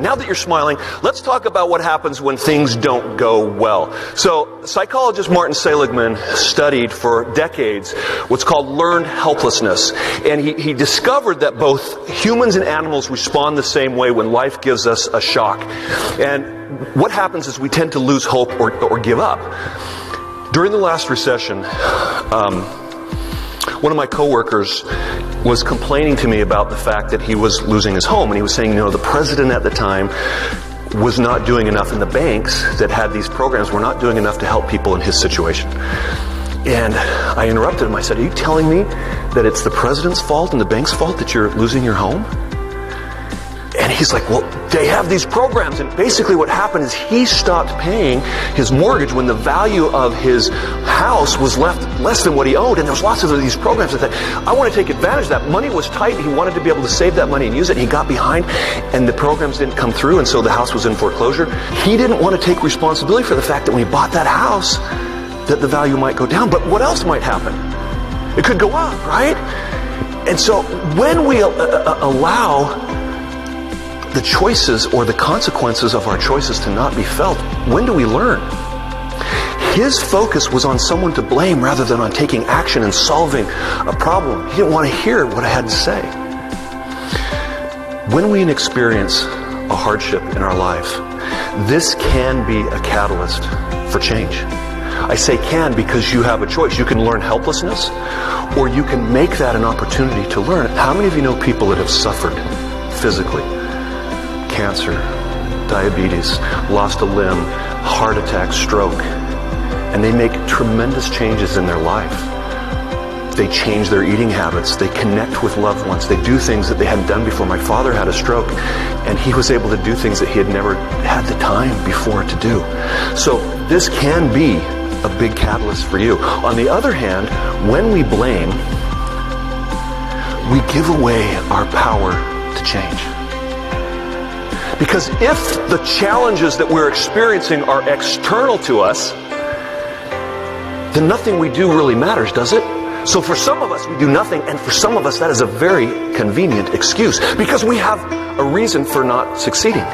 Now that you're smiling, let's talk about what happens when things don't go well. So, psychologist Martin Seligman studied for decades what's called learned helplessness. And he discovered that both humans and animals respond the same way when life gives us a shock. And what happens is we tend to lose hope or give up. During the last recession, one of my coworkers was complaining to me about the fact that he was losing his home. And he was saying, the president at the time was not doing enough, and the banks that had these programs were not doing enough to help people in his situation. And I interrupted him. I said, are you telling me that it's the president's fault and the bank's fault that you're losing your home? And he's like, well, they have these programs. And basically what happened is he stopped paying his mortgage when the value of his house was left less than what he owed. And there was lots of these programs that I want to take advantage of that. Money was tight. He wanted to be able to save that money and use it. And he got behind, and the programs didn't come through. And so the house was in foreclosure. He didn't want to take responsibility for the fact that when he bought that house, that the value might go down. But what else might happen? It could go up, right? And so when we allow the choices or the consequences of our choices to not be felt, when do we learn? His focus was on someone to blame rather than on taking action and solving a problem. He didn't want to hear what I had to say. When we experience a hardship in our life, this can be a catalyst for change. I say can because you have a choice. You can learn helplessness, or you can make that an opportunity to learn. How many of you know people that have suffered physically? Cancer, diabetes, lost a limb, heart attack, stroke, and they make tremendous changes in their life. They change their eating habits, they connect with loved ones, they do things that they hadn't done before. My father had a stroke, and he was able to do things that he had never had the time before to do. So this can be a big catalyst for you. On the other hand, when we blame, we give away our power to change. Because if the challenges that we're experiencing are external to us, then nothing we do really matters, does it? So for some of us, we do nothing, and for some of us, that is a very convenient excuse, because we have a reason for not succeeding.